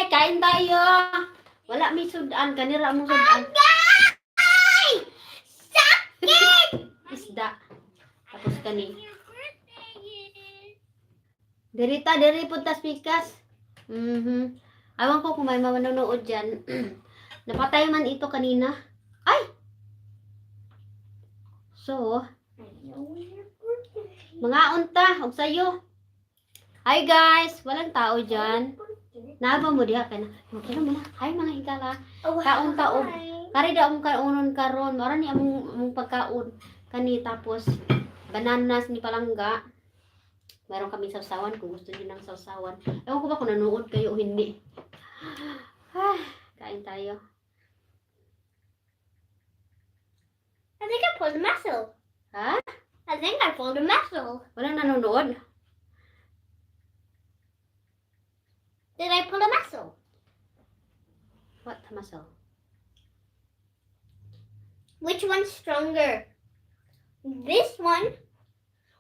kain tayo. Wala may sudan. Kanira mong sudan. Agay! Sakit! Isda. Tapos kani. Diri puntas pikas. Awan ko kung may manonood dyan. Napatay man ito kanina. Ay! So, mga unta, og sayo. Hi guys! Walang tao dyan. Naba mo diha ka na. Okay na muna. Hi mga higala. Kaon taog. Kari daw mong kaunon karon. Mara ni among pagkaon. Kani tapos bananas ni palangga. Meron kami sawsawan kung gusto niyo ng sawsawan. Ewan ko ba kung nanood kayo o hindi. Kain tayo. I think I pulled a muscle. Ha? I think I pulled a muscle. Walang nanonood? Did I pull a muscle? What muscle? Which one's stronger? This one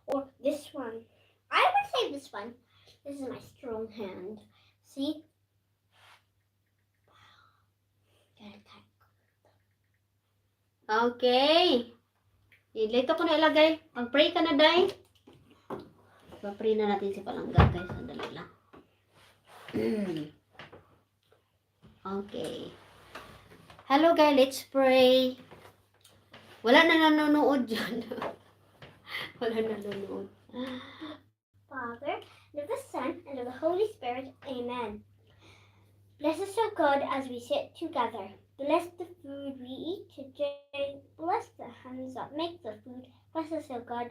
or this one? I would say this one. This is my strong hand. See? Okay. Dito ko na ilagay. Mag-pray ka na, Day. Mag-pray na natin si palangga, guys. Sandali lang. Okay. Hello, guys. Let's pray. Wala na nanonood dyan. Wala nanonood. Father, and of the Son, and of the Holy Spirit. Amen. Bless us, O God, as we sit together. Bless the food we eat today. Bless the hands that make the food. Bless us, O God.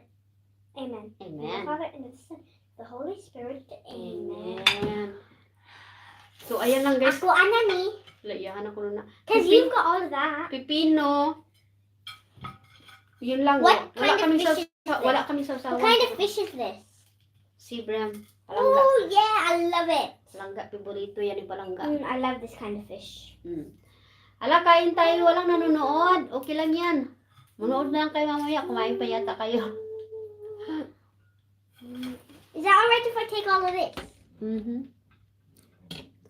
Amen. Amen. And the Father, and of the Son, the Holy Spirit. Amen. Amen. So, ayan lang, guys. Ako, Anani. Layahan ako na. Because you've got all of that. Pipino. Yun lang. What Wala kind of kami fish is this? wala kami sasawan. What kind of fish is this? Sea bram. Palangga. Oh, yeah, I love it. Palangga. Paborito yan yung palangga. I love this kind of fish. Ala, kain tayo. Walang nanonood. Okay lang yan. Manood na lang kayo mamaya. Kumain pa yata kayo. Is that alright if I take all of this?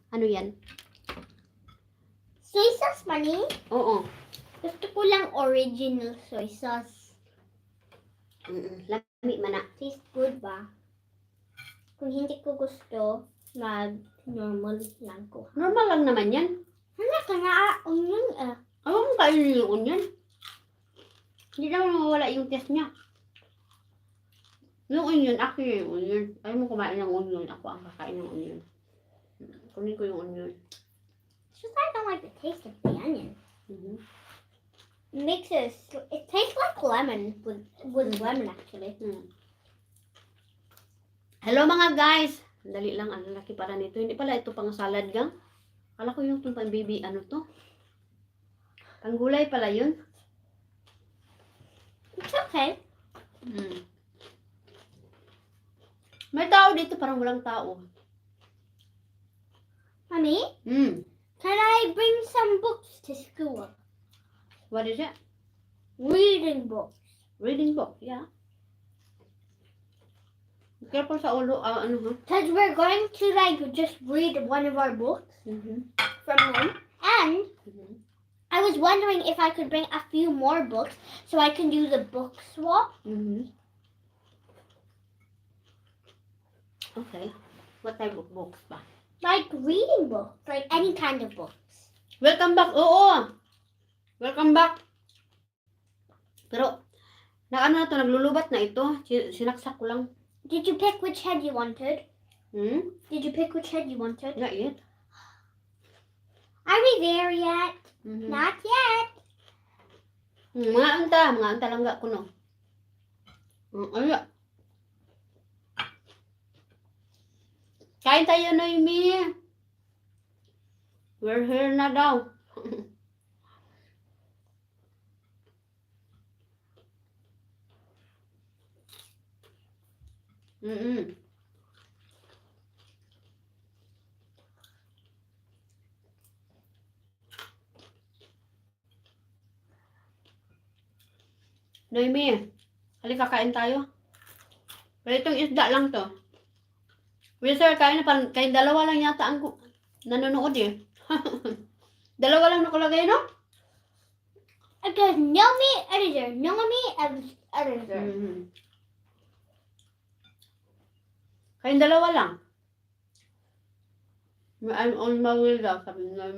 Ano yan? Soy sauce, Manny? Oo. Gusto ko lang original soy sauce. Lami man na. Tastes good ba? Kung hindi ko gusto, mag-normal lang ko. Normal lang naman yan. Ano ka na onion eh? Ayaw mo kainin yung onion. Hindi naman mawala yung taste niya. Yung onion, ako yung onion. Ayaw mo kumain ng onion. Ako ang kakain ng onion. Kunin ko yung onion. It's just I don't like the taste of the onion. It tastes like lemon with lemon actually. Hello mga guys. Dali lang, ang laki pala nito. Hindi pala ito pang salad gang. Kala ko yung pang baby, ano to? Panggulay pala yun. It's okay. May tao dito, parang walang tao. Mommy, can I bring some books to school? What is it? Reading books. Reading book, yeah. Careful sa ulo, ano ha? Because we're going to just read one of our books from home. And I was wondering if I could bring a few more books so I can do the book swap. Okay. What type of books ba? Like reading books, like any kind of books. Welcome back. Oo. Welcome back. Pero, na ano na to, naglulubat na ito. Sinaksak ko lang. Did you pick which head you wanted? Did you pick which head you wanted? Not yet. Are we there yet? Not yet. Mga anta lang ga ko no. Ay. Kain tayo, Noemi. We're here na daw. Noemi, halika kain tayo. Pero itong isda lang to. Well, sir, kain dalawa lang yata ang nanonood eh. Dalawa lang nakalagay, no? Because no me editor, no me editor. Kayong dalawa lang. I'm on my way daw, sabi nga.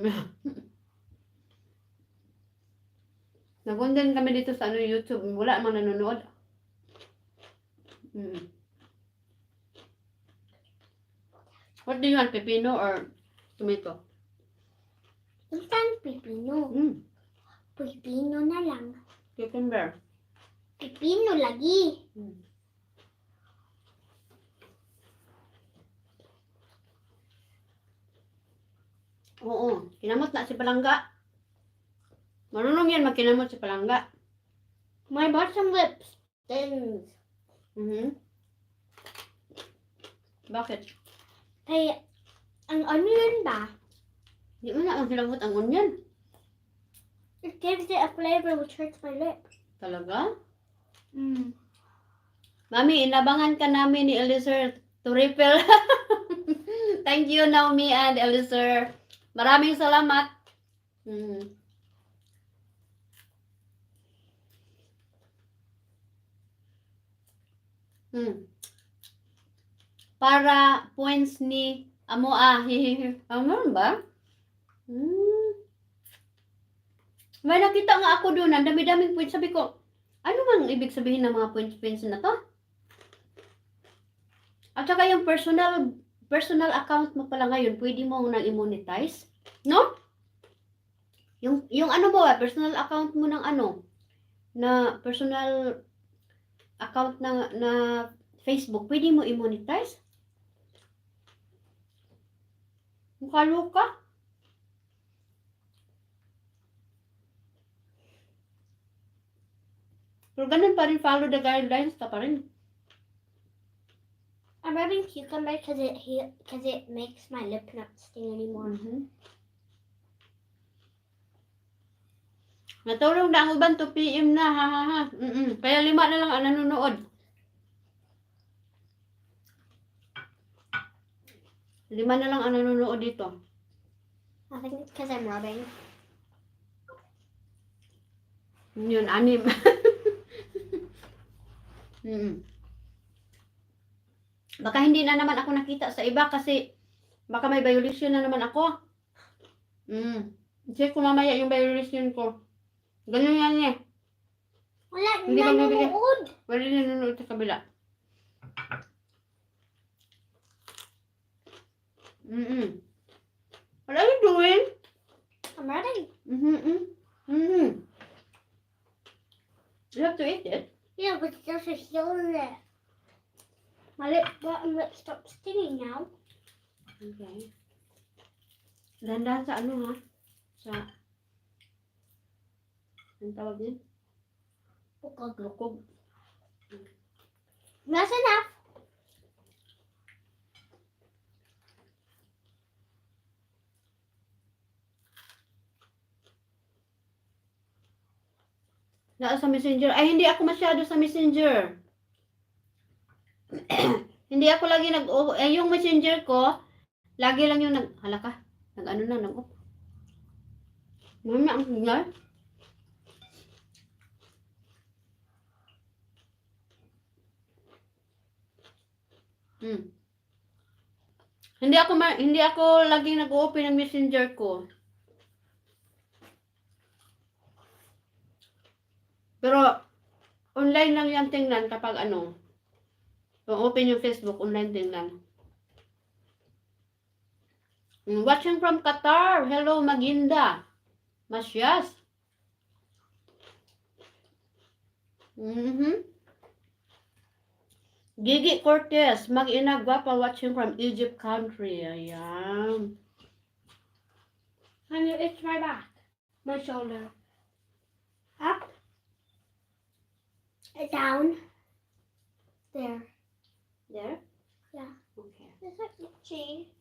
Nagundan kami dito sa YouTube. Wala mang nanonood. What do you want, pepino or tomato? Isang pipino. Pipino na lang. Cucumber. Pipino lagi. Oo, kinamot na si Palangga. Marunong yan magkinamot si Palangga. My bottom lip stings. Bakit? Kaya, ang onion ba? Di mo na ang hilabot ang onion. It gives it a flavor which hurts my lip. Talaga? Mami, inabangan ka namin ni Eliezer to refill. Thank you, Naomi and Eliezer. Maraming salamat. Para points ni Amoa. Ano ba? May nakita nga ako doon. Ang dami-daming points. Sabi ko, ano bang ibig sabihin ng mga points na to? At saka yung personal account mo pala ngayon, pwede mo nang i-monetize. No? Yung ano ba, personal account mo ng ano? Na personal account na Facebook, pwede mo i-monetize? Mukha luka. Pero ganun pa rin, follow the guidelines ka pa rin. I'm rubbing cucumber because it makes my lip not sting anymore. Natulog na ang uban, 2 PM na, ha. Kaya 5 na lang ang nanonood. 5 na lang ang nanonood dito. I think it's because I'm rubbing. Yun, 6. Baka hindi na naman ako nakita sa iba kasi baka may violation na naman ako. Check ko mamaya yung violation ko. Ganun yan eh. Wala Hindi ba nanonood. Wala nanonood sa kabila. What are you doing? I'm rubbing. You have to eat it. Yeah, but there's a heel in it. My bottom lip stopped stinging now. Okay. Dahan-dahan sa ano ha? Sa... Ang tawag din? Lukog. That's enough. Naa sa messenger. Ay, hindi ako masyado sa messenger. Hindi ako lagi yung messenger ko, lagi lang yung halaka. Nag-ano na, nag-off. Muna ang signal. Hindi ako lagi nag-open ng messenger ko. Pero online lang yan tingnan kapag ano. Kung open yung Facebook, online tingnan. Watching from Qatar. Hello, Maginda. Masyas. Gigi Cortez. Mag-ina gwapa watching from Egypt country. Ayan. Honey, it's my back. My shoulder. Up. Down. There. There? Yeah. Okay. Is that itchy?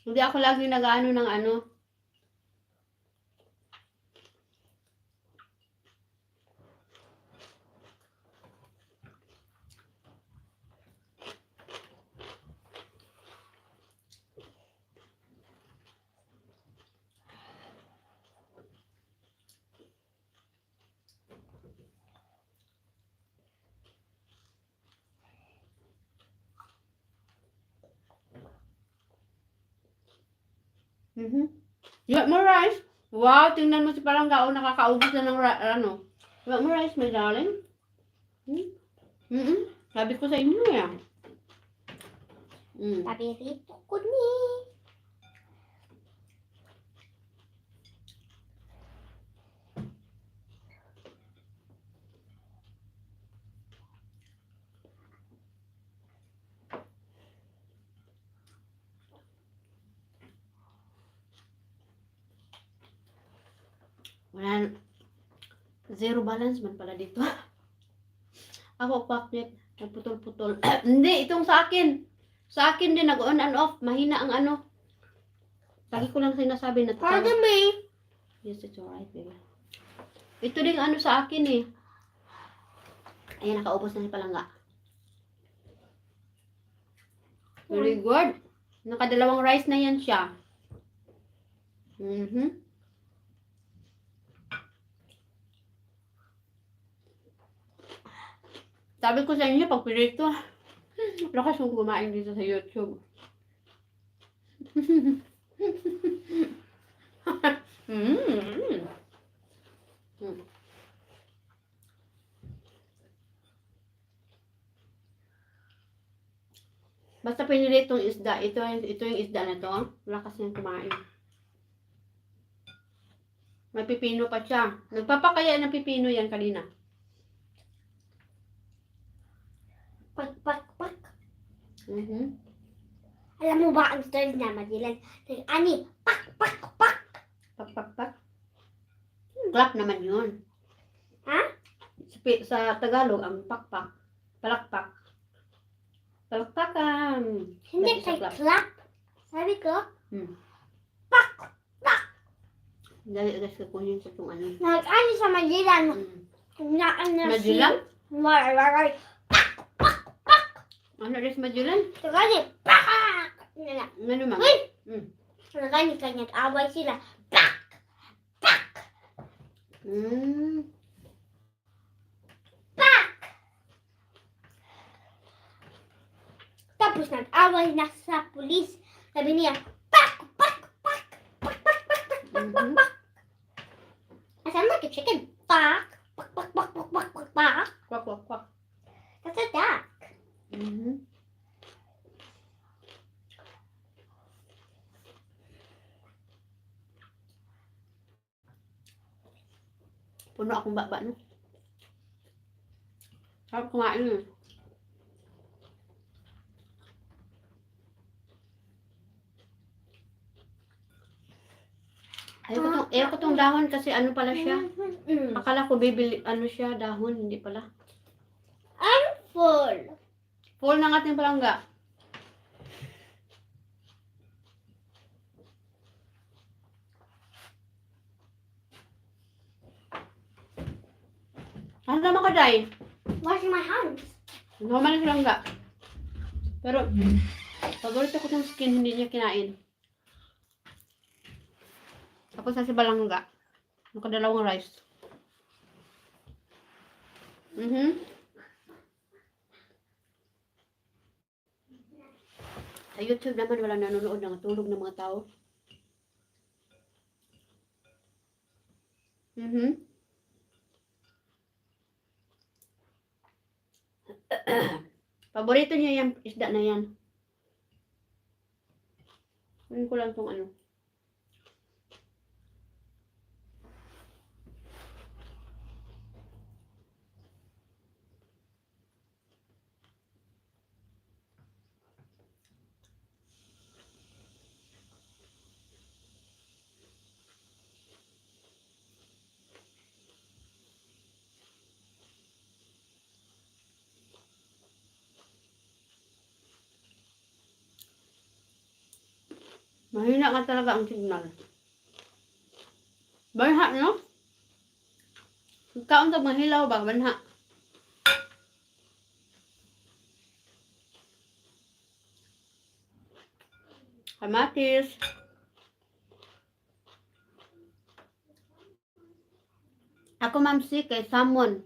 Hindi ako lagi nag-ano ng ano. You want more rice? Wow, tingnan mo si Palangga, nakakaubos na ng ano. You want more rice, my darling? Sabi ko sa inyo yan. Tapi Rito ko ni. Wala, zero balance man pala dito. Ako, pakit, nagputol-putol. Hindi, itong sa akin. Sa akin din, nag-on and off. Mahina ang ano. Lagi ko lang sinasabi na Pardon me. Yes, it's alright, baby. Ito din ano sa akin eh. Ayan, nakaubos na si Palangga. Very good. Nakadalawang rice na yan siya. Sabi ko sa inyo, pag pirito, lakas mong kumain dito sa YouTube. Basta pinili itong isda. Ito yung isda na to. Lakas niyang kumain. May pipino pa siya. Nagpapakaya ng pipino yan kanina. Pak. Alam mo ba ang story na Madilan? Ani, pak. Pak. Clap naman yun. Ha? Sa Tagalog, ang pakpak. Palakpak. Palakpakan. Hindi kay clap. Sabi ko, pak. Dali, guys, kukunin ko itong ano. Nag-ani sa Madilan. Naan na Magellan? Waray. Ano rin sa Magellan? Nagani, pak. Ano man? Uy! Nagani kanya away sila. Pak. Tapos nag-away na sa pulis. Sabi niya, pak. I sound like a chicken. Pak. Kwak. That's a duck. Puno akong baba, no? Sarap kumain, eh. Ayaw ko tong dahon kasi ano pala siya. Akala ko bibili, ano siya, dahon, hindi pala. I'm full. Full ng ating palangga. Ano naman ka, Day? Washing my hands. Normal lang palangga. Pero, paborito ko tong skin, hindi niya kinain. Tapos na si Balangga. Nakadalawang rice. Sa YouTube naman wala nanonood, natulog ng mga tao. Paborito niya yung isda na yan. Kunin ko lang tong ano. Mahina ka talaga ang signal. Banha, no? Kaon sa mahilaw ba? Banha. Kamatis. Ako mamsi kay salmon.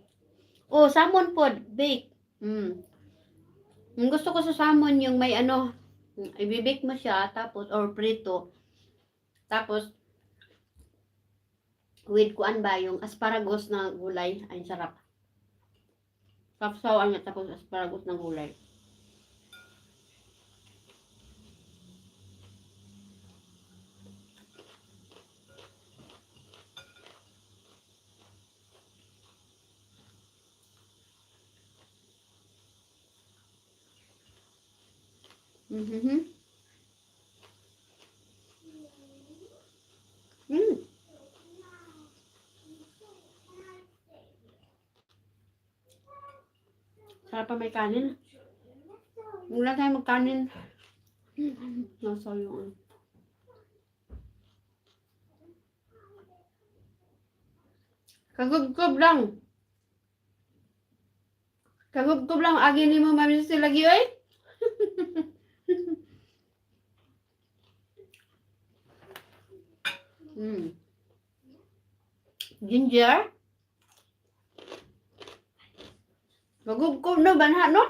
Oh, salmon pod, bake. Ang gusto ko sa salmon yung may ano, ibibake mo siya tapos or prito. Tapos, with kuan ba, yung asparagus na gulay. Ay, sarap. Kapsawan niya, tapos asparagus na gulay. Mm-hmm. Sarap pa may kanin. Wala tayo magkanin. Nasa yung kagubgob lang. Kagubgob lang. Agi ni mo mami sila lagi, oy. Ginger. Kagubgob no, banha no?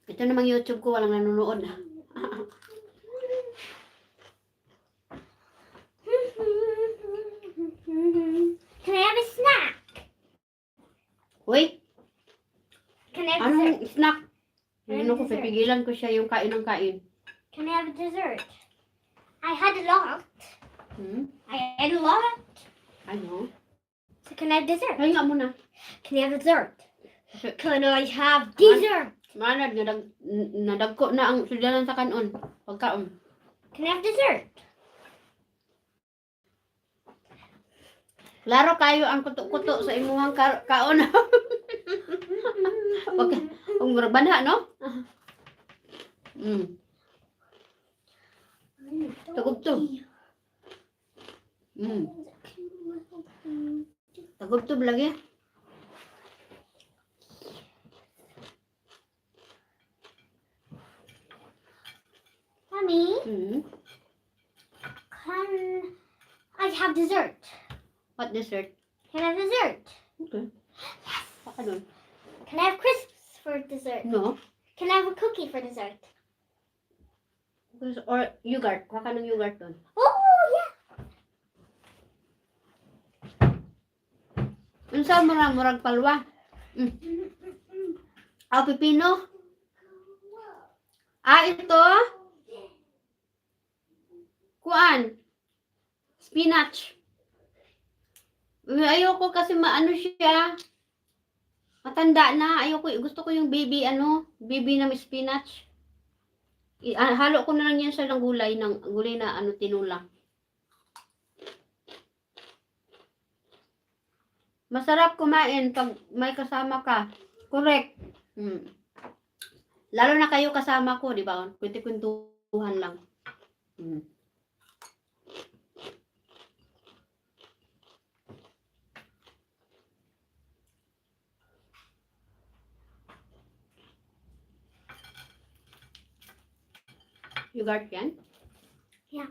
Ito namang YouTube ko, walang nanonood. Can I have a snack? Uy, Can I have dessert? anong snack? Ano ko, Dessert. pipigilan ko siya yung kain ng kain. Can I have a dessert? I had a lot. I had a lot. Ano? So can I have dessert? Kaya nga muna. Can I have dessert? Can I have dessert? Manad, nadagko na ang sudanan sa kanon. Pagkaon. Can I have dessert? Klaro kayo ang kuto-kuto sa imuhang kaon. Pag banha, no? Tagubtob. Tagubtob lagi. Mommy, Mm. can I have dessert? What dessert? Can I have dessert? Okay. Baka doon. Can I have crisps for dessert? No. Can I have a cookie for dessert? Or yogurt. Baka ng yogurt doon. Oh, yeah. Unsa murag palwa? Pipino? Ito? Kuan? Spinach. Ayoko kasi maano siya. Matanda na. Ayoko. Gusto ko yung baby baby na may spinach. Halo ko na lang yan sa gulay na tinula. Masarap kumain pag may kasama ka. Correct. Lalo na kayo kasama ko, di ba? Kwento-kwentuhan lang. Yogurt yan? Yeah.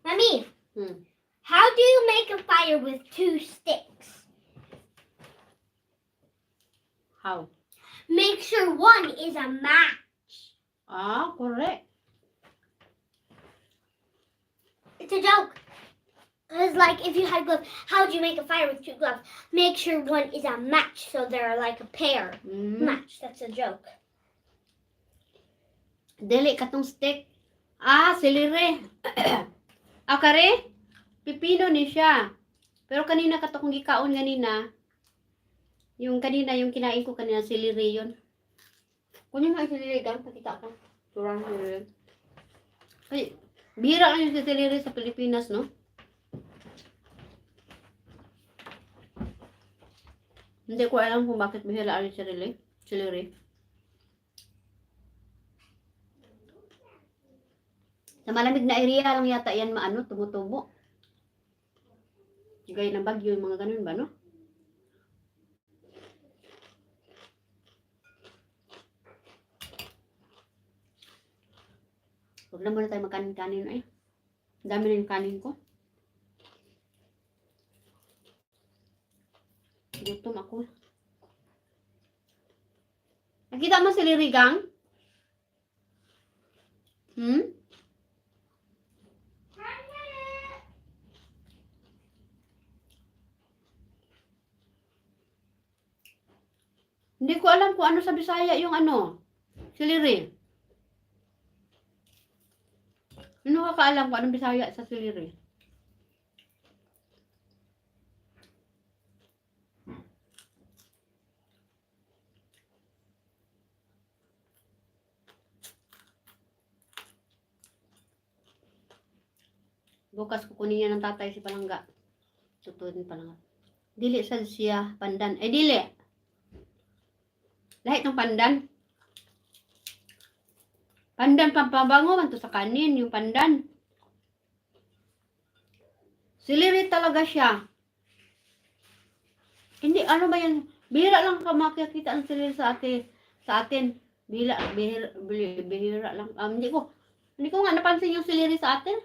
Mommy, Hmm. how do you make a fire with 2 sticks? How? Make sure one is a match. Correct. It's a joke. Because, like, if you had gloves, how do you make a fire with 2 gloves? Make sure one is a match, so they're like a pair. Match. That's a joke. Dili katong stick. Celery. Kare? Pipino ni siya. Pero kanina katong gikaon ganina. Yung kinain ko kanina, celery yun. Kunin mo ang celery ka, pakita ka. Turang celery. Ay, bihira lang yung celery sa Pilipinas, no? Hindi ko alam kung bakit bihira ang celery. Sa malamig na area lang yata yan tumutubo. Gaya ng bagyo, yung mga ganun ba, no? Huwag na muna tayo magkanin-kanin ay. Dami na yung kanin ko. Gutom ako. Nakita Nakita mo si Lirigang? Hindi ko alam kung ano sa Bisaya yung ano. Si Liri. Ano ka kaalam kung anong Bisaya sa si Liri? Bukas kukunin niya ng tatay si Palangga. Tutunin Palangga. Dili sa siya pandan. Dili. Lahit ng pandan. Pandan pampabango man to sa kanin, yung pandan. Siliri talaga siya. Hindi, ano ba yan? Bihira lang ka makikita ang siliri sa atin. Bihira lang. Hindi ko nga napansin yung siliri sa atin.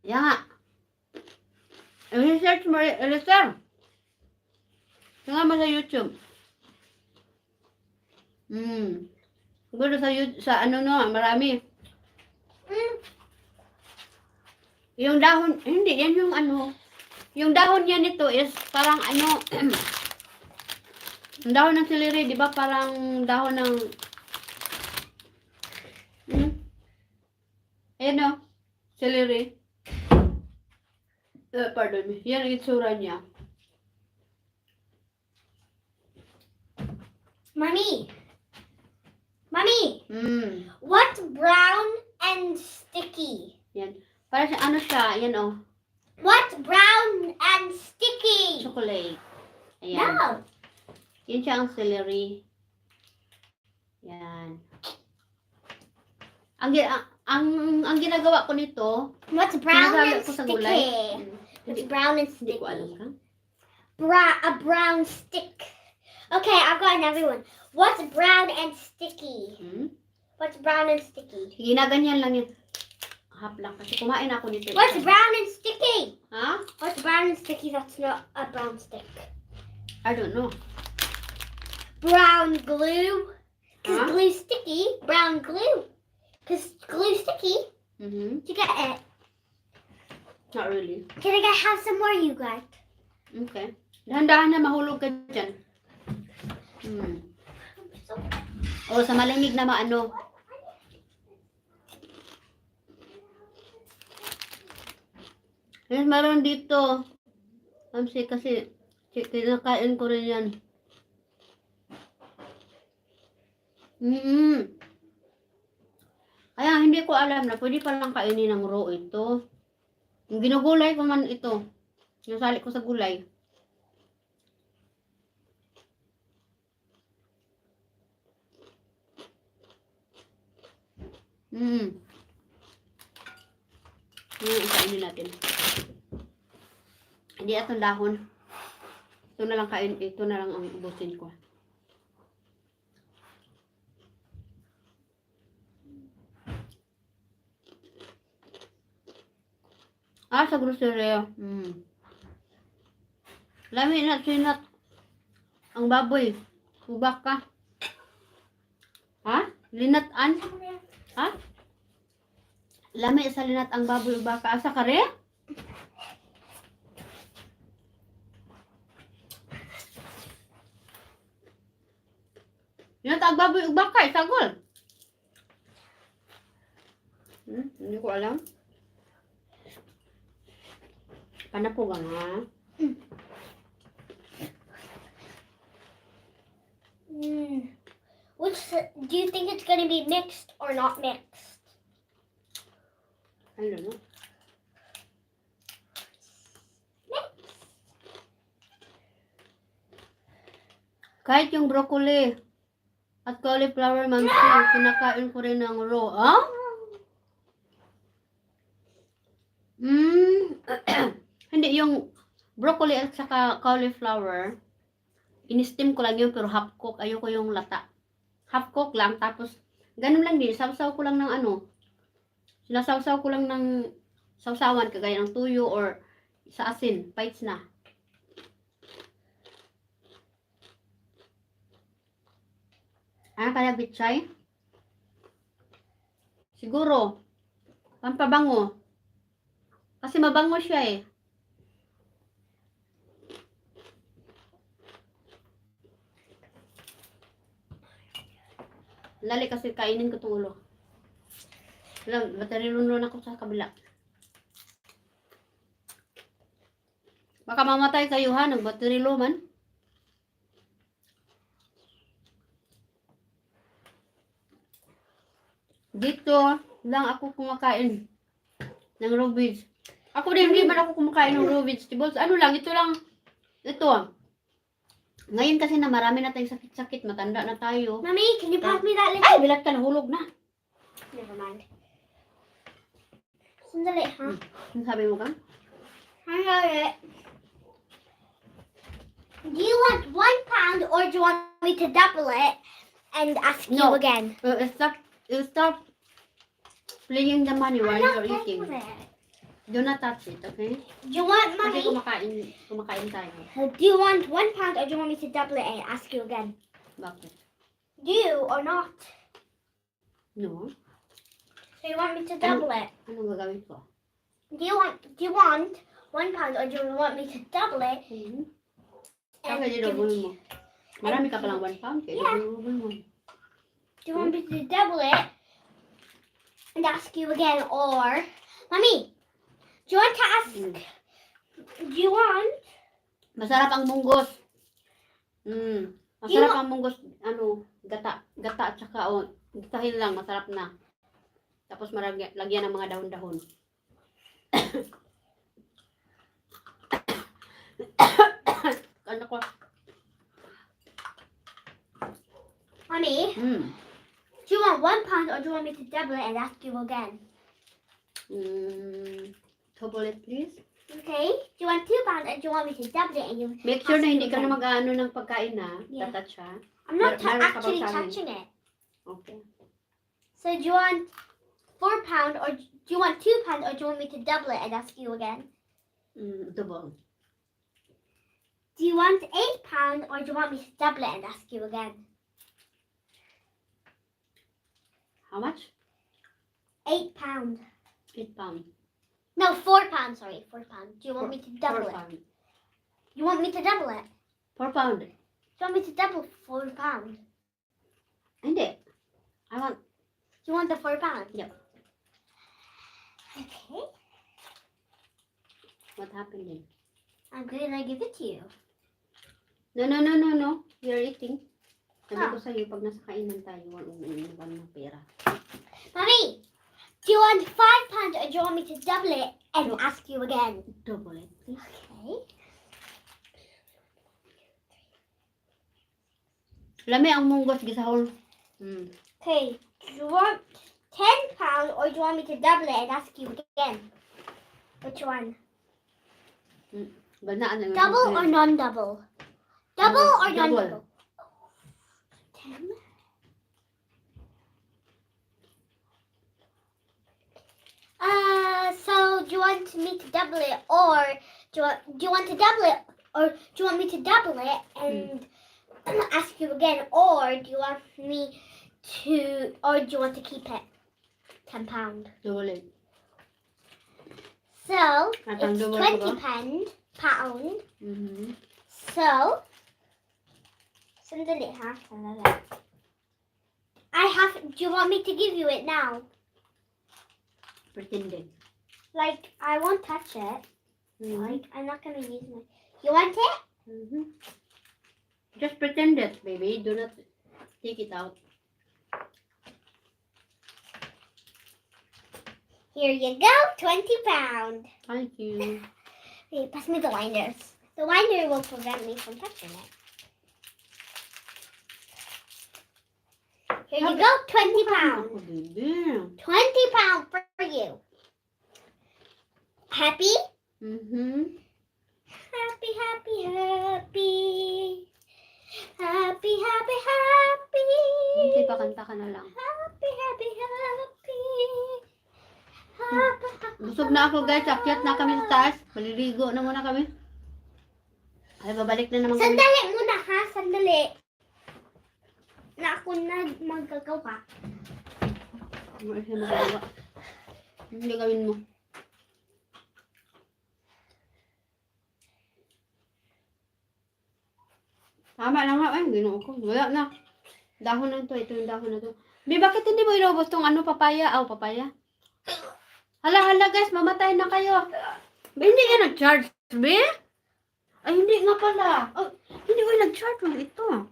Yan nga. Research mo, research. Tingnan mo sa YouTube. Siguro sa ano no, marami. Yung dahon, hindi, yan yung ano. Yung dahon niya nito is parang ano, yung dahon ng celery, di ba parang dahon ng, ayan o, celery. Pardon me, yan ang itsura niya. Mommy! What's brown and sticky? Yan. Para sa ano siya, yan o. What's brown and sticky? Chocolate. Ayan. No. Yan siya ang celery. Yan. Ang ginagawa ko nito, What's brown and ko sa sticky? gulay. What's brown and Hindi sticky? ko alam ka. A brown stick. Okay, I've got another one. What's brown and sticky? What's brown and sticky? Ginaganyan lang yan. Haplang kasi kumain ako nito. What's brown and sticky? Ha? What's brown and sticky? That's not a brown stick. I don't know. Brown glue. Because Huh? glue sticky. Brown glue. Because glue sticky. Did you get it? Not really. Can I have some more, you guys? Okay. Dahan-dahan na mahulog ka dyan. O, sa malamig na maano. Yes, meron dito. Kasi kinakain ko rin yan. Kaya hindi ko alam na pwede palang kainin ng raw ito. Yung ginugulay ko man ito. Yung sali ko sa gulay. Kainin natin. Hindi atong dahon. Ito na lang kain. Ito na lang ang ubusin ko. Sa grocery. Lami na sinat. Ang baboy. Ubak ka. Ha? Linatan? Ha? Lami sa linat ang baboy ubak ka. Asa ka rin? Linat ang baboy ubak ka. Isagol. Hindi ko alam. Panapo ka nga. Do you think it's going to be mixed or not mixed? I don't know. Kahit yung broccoli at cauliflower mansi, kinakain ko rin ng raw. Hindi yung broccoli at saka cauliflower, in-steam ko lang yun, pero half cook. Ayoko yung lata. Half cook lang, tapos, ganun lang din. Sausaw ko lang ng ano. Sinasawsaw ko lang ng sausawan, kagaya ng tuyo or sa asin. Bites na. Ano kaya bitchay? Siguro, pampabango. Kasi mabango siya eh. Lali kasi kainin ko itong ulo. Alam, batarilunod ako sa kabila. Baka mamatay kayo ha, nagbatarilo man. Dito lang ako kumakain ng raw veg. Ako din, hindi man ako kumakain ng raw vegetables. Ano lang, ito lang. Ito. Ngayon kasi na marami na tayong sakit-sakit, matanda na tayo. Mommy, can you pass me that Ay, little? bilat ka, nahulog na. Never mind. Sandali, ha? Ano sabi mo ka? I got it. Do you want 1 pound or do you want me to double it and ask No. you again? Stop playing the money while I'm not you're playing eating. with it. Do not touch it, okay? Do you want, Kasi Mommy? kumakain tayo. Do you want 1 pound or do you want me to double it and ask you again? Bakit? Do you or not? No. So you want me to double it? Ano gagawin ko? Do you want 1 pound or do you want me to double it? Kaya give it double to mo. Marami ka palang 1 pound, kaya Yeah. double mo. Do you want me to double it and ask you again, or Mommy? Do you want to ask? Do you want? Masarap ang munggos. Masarap ang munggos, gata at saka gatahin lang, masarap na. Tapos lagyan ng mga dahon-dahon. Ano ko? Mommy, do you want 1 pound or do you want me to double it and ask you again? Double it, please. Okay. Do you want 2 pounds or do you want me to double it and you? Make sure na ask hindi you ka na again? mag-ano ng pagkain na. Yeah. Tatat siya. I'm not Meron ka bang actually sa amin? touching it. Okay. So do you want 4 pound or do you want 2 pounds or do you want me to double it and ask you again? Double. Do you want 8 pound or do you want me to double it and ask you again? How much? 8 pound. 8 pounds. No, 4 pounds. Sorry, 4 pounds. Do you want me to 4 double it? pounds. You want me to double it? 4 pounds. Do you want me to double 4 pounds? Hindi. I want. You want the 4 pounds? Yep. Okay. What happened then? I'm gonna give it to you. No. You're eating. Sabi Ah. ko sa'yo, pag nasa kainan tayo, walang ng pera. Mommy, do you want 5 pounds or do you want me to double it and ask you again? Double it, please. Okay. Lami ang munggos gisahol. Okay. Do you want 10 pounds or do you want me to double it and ask you again? Which one? Banaan lang. Double or non-double? Double or double. non-double? 10. So do you want me to double it or do you want to double it or do you want me to double it and ask you again or do you want me to or do you want to keep it? 10 pound. Double it. So Atang it's double 20 pound. So sandali ha. Do you want me to give you it now? Pretended. Like, I won't touch it. Mhm. Like, I'm not gonna use my. You want it? Just pretend it, baby. Do not take it out. Here you go, 20 pound. Thank you. Wait, pass me the winders. The winder will prevent me from touching it. Here you go, 20 pound. Oh, baby. 20 pound for you. Happy? Mm-hmm. Happy, happy, happy. happy, happy. Hindi pa kanta ka na lang. Happy, happy, happy. Busog na ako guys, akyat na kami sa taas. Maliligo na muna kami. Ay, babalik na naman kami. Sandali muna ha, sandali. Na ako na magkagaw ka. Ano siya magagawa? Hindi gawin mo. Tama na nga, ay, ginoo ko. Wala na. Dahon na ito, ito yung dahon na ito. Bi, bakit hindi mo inubos tong ano, papaya? Oh, papaya. Hala, guys, mamatay na kayo. Ba, hindi ka nag-charge, Bi? Ay, hindi nga pala. Oh, hindi ko nag-charge mo ito.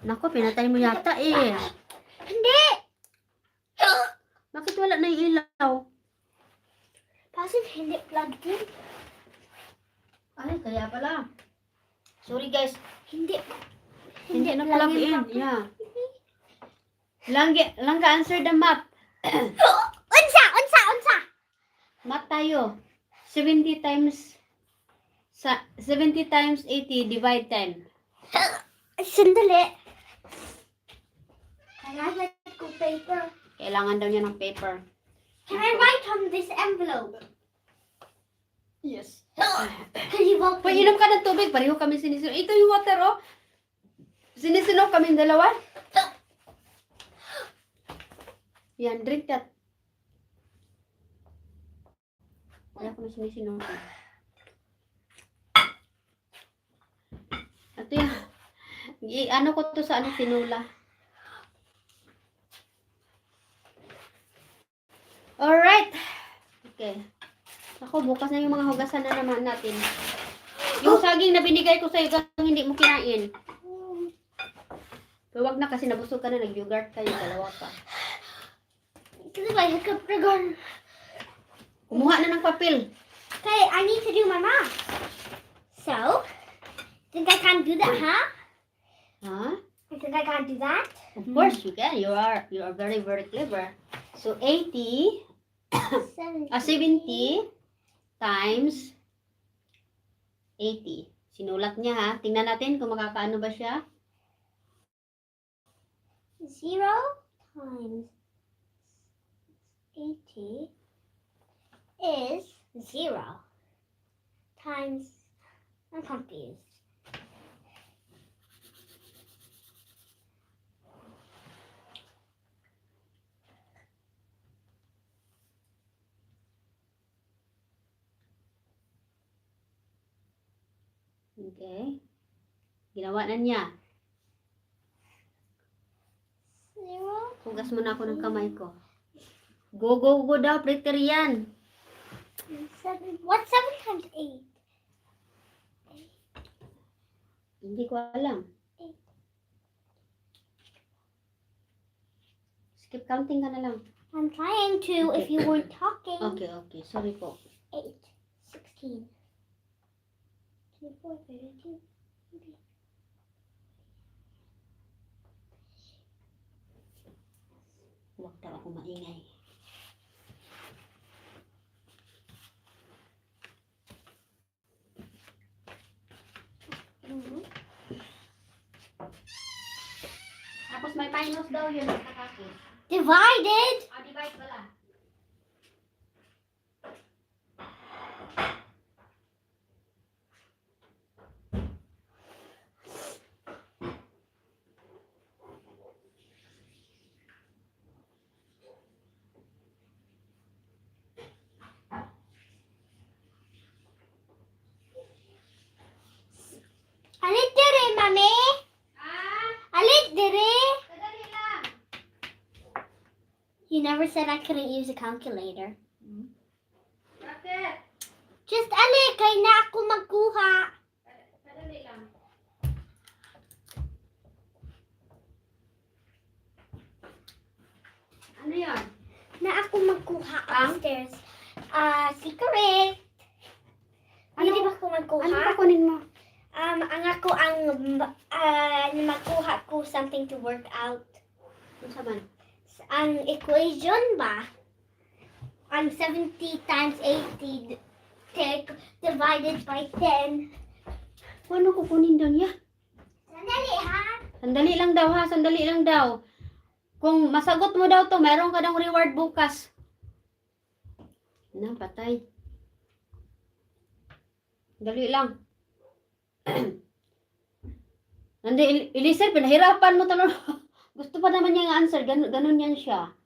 Nako, pinatay mo yata eh. Hindi! Bakit wala na yung ilaw? Passive hindi plugged in. Ay, kaya pala. Sorry guys, Hindi. hindi na plug in. Yeah. Langga answer the map. Unsa! Math tayo. 70 times 80 divide 10. Sandali. Kailangan ko paper. Kailangan daw niya ng paper. Can I write on this envelope? Yes. Can you vote for me? Painom ka ng tubig, pareho kami sinisinog. Ito yung water, oh. Sinisinog kami dalawa. Yan, drink that. Wala kami sinisinog. Ito yan. Ano ko to sa ano, tinula. Alright. Okay. Ako, bukas na yung mga hugasan na naman natin. Yung saging na binigay ko sa'yo, kung hindi mo kinain. Pero wag na kasi nabusog ka na, nag-yogurt kayo, dalawa pa. Kasi may hiccup na gone. Kumuha na ng papel. Okay, I need to do my math. So, think I can do that, huh? Huh? I think I can do that. Of course you can. You are very, very clever. So 70 times 80. Sinulat niya ha. Tingnan natin kung makakaano ba siya. 0 times 80 is 0 times, I'm confused. Okay. Ginawa na niya. 0 Hugas muna ako ng kamay ko. Go, go, go daw, Pretty Rhian. 7. What's 7 times 8? Hindi ko alam. Skip counting ka na lang. I'm trying to if you weren't talking. Okay, okay. Sorry po. 8, 16, 24, 32. Huwag daw ako maingay. Tapos may minus daw yun. Divided. Divide pala. Alit dire, mami. Alit dire. Kadali lang. You never said I couldn't use a calculator. Bakit? Just alit, kay na ako magkuha. Kadali lang. Ano yan? Na ako magkuha upstairs. Secret. Ano? Hindi ba ako magkuha? Ano pa kunin mo? Ang ako magkuha ko something to work out. Ano sa man? Ang equation ba? Ang 70 times 80 divided by 10. Paano kukunin doon yan? Sandali Sandali lang daw ha, sandali lang daw. Kung masagot mo daw to, mayroon ka daw reward bukas. Na, patay. Dali lang. Nandi, Eliezer, pinahirapan mo talaga. Gusto pa naman niya yung answer. Ganun yan siya.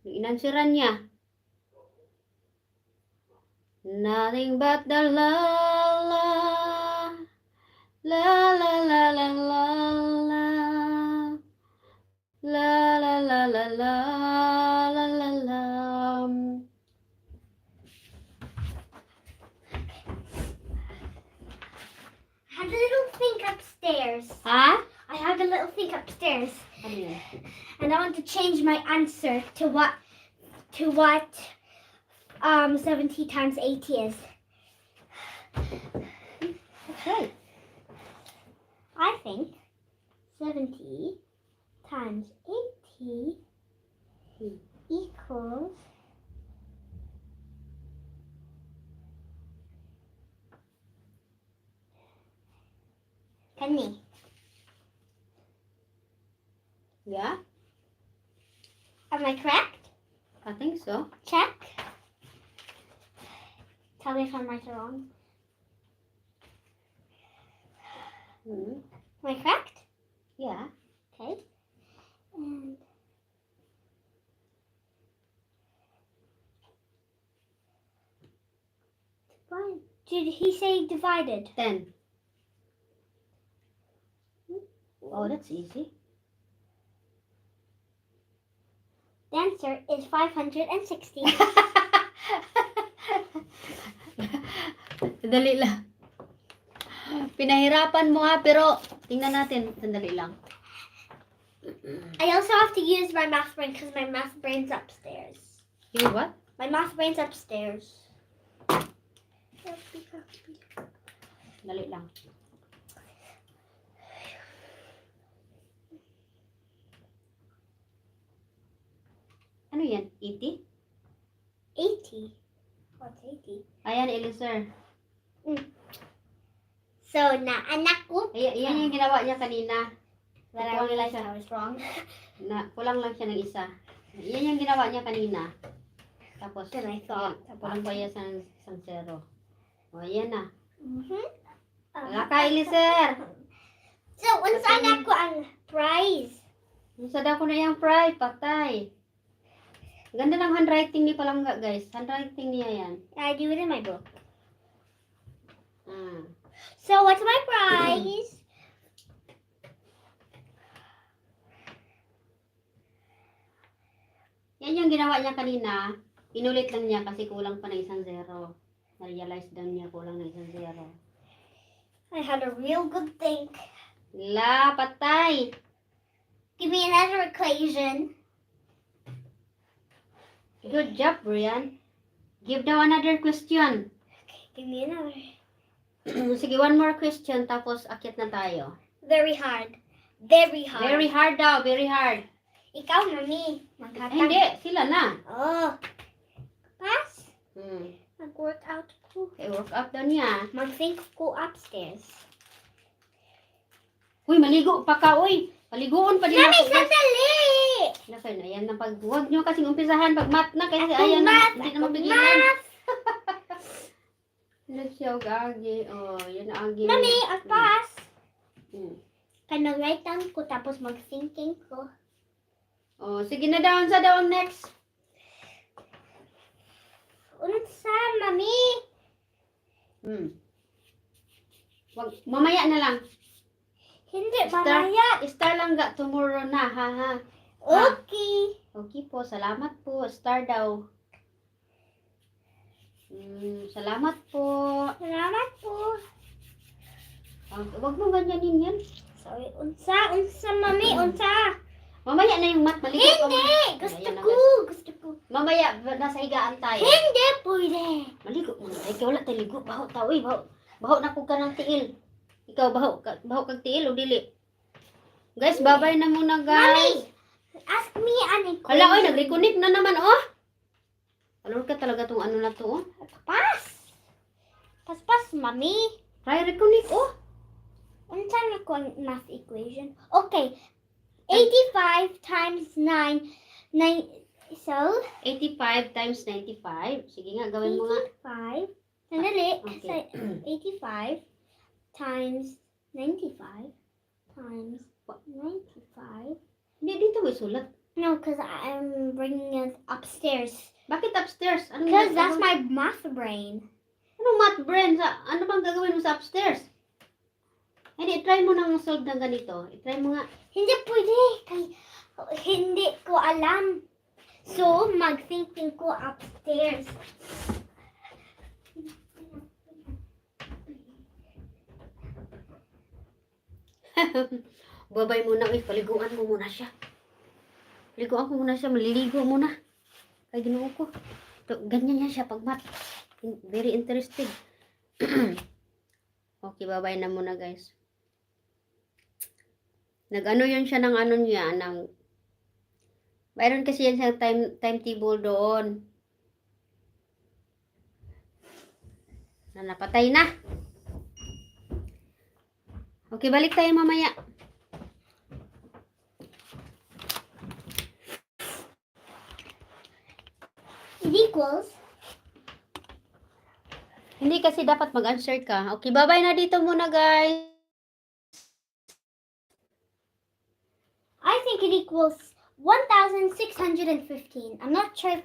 Yung inansweran niya. Nothing but the la la la la la la la la la la la la la la la la. I had a little think upstairs. Ha? I had a little think upstairs. Ano yan? And I want to change my answer to what 70 times 80 is. Okay. I think 70 times 80 equals Penny. Yeah? Am I correct? I think so. Check. Tell me if I'm right or wrong. Hmm. Am I correct? Yeah. Okay. And divide. Did he say divided? 10. Oh, that's easy. The answer is 560. Sandali lang. Pinahirapan mo ha, pero tingnan natin. Sandali lang. I also have to use my math brain because my math brain's upstairs. You what? My math brain's upstairs. Sandali lang. Ano yan? 80? 80. What's 80? Ayan, Eliezer. So, naanak ko. Yan yung ginawa niya kanina. But I realized I was wrong. Kulang lang siya ng isa. Yan yung ginawa niya kanina. Tapos, Then I thought kulang pa yan sa isang zero. O, ayan na. Mm-hmm. Wala ka, Eliezer. So, unsa anak ko ang prize? Isa daw ko na yung fry, patay. Ganda ng handwriting ni Palangga, guys. Handwriting niya yan. I do it in my book. Ah. So, what's my prize? Yan yung ginawa niya kanina. Inulit lang niya kasi kulang pa na isang zero. Na-realize daw niya kulang na isang zero. I had a real good think. La, patay. Give me another equation. Good job, Rhian. Give daw another question. Okay, give me another. Sige, one more question, tapos akyat na tayo. Very hard. Very hard. Very hard daw, very hard. Ikaw, mami. Ay, hindi, sila na. Oh. Pass? Hmm. Mag-workout ko. Okay, work out daw niya. Mag-think ko upstairs. Uy, maligo pa ka, uy. Paliguon pa din Mami, ako, guys. sandali! Nasa na, ayan na pag, huwag nyo kasing umpisahan pag math na, kasi Ako ayan na, math, hindi na ako mapigilan. math. Nagsyaw ka, agi. Oh, yan na, agi. Mami, ang pass. Hmm. Kanang write down ko tapos mag-thinking ko. Oh, sige na daw, sa daw ang next. Unsa, mami? Hmm. Wag, mamaya na lang. Hindi, mamaya. Star lang ga, tomorrow na, ha, ha. Okay. Okay po, salamat po. Star daw. Salamat po. Salamat po. Wag mo ganyanin yan. Sorry, unsa, mami, unsa. Mamaya na yung mat, maligo ka Hindi, muna. gusto Ayan na, ko, guys. gusto ko. Mamaya, nasa higaan tayo. Hindi, pwede. Maligo muna. Ay, kaya wala tayo ligo. Baho tao, eh. Baho na ko ka ng tiil. Ikaw, baho kag tiil o dili. Guys, babay na muna, guys. Mami, ask me an equation. Hala, oy, nag-reconnect na naman, oh. Alor ka talaga tong ano na to, oh. Pass! Pass, mommy. Try reconnect, oh. Unsa na ko ang math equation? Okay. 85 times 9. So, 85 times 95. Sige nga, gawin mo nga. 85. Sandali. Okay. 85 times 95 times 95. Hindi, dito mo isulat. No, because I'm bringing it upstairs. Bakit upstairs? Ano Because that's my math brain. Anong math brain? Ano bang gagawin mo sa upstairs? Hindi, try mo nang solve ng ganito. I-try mo nga. Hindi pwede. Hindi ko alam. So, mag-thinking ko upstairs. Babay muna, paliguan mo muna siya. Paliguan ko muna siya, maliligo muna. Ay, ginoo ko. Ganyan yan siya pag math. Very interesting. Okay, babay na muna guys. Nag-ano yun siya ng ano niya, ng... Mayroon kasi yan sa timetable doon. Na napatay na. Okay, balik tayo mamaya. It equals. Hindi kasi dapat mag-answer ka. Okay, bye-bye na dito muna guys. I think it equals 1,615. I'm not sure if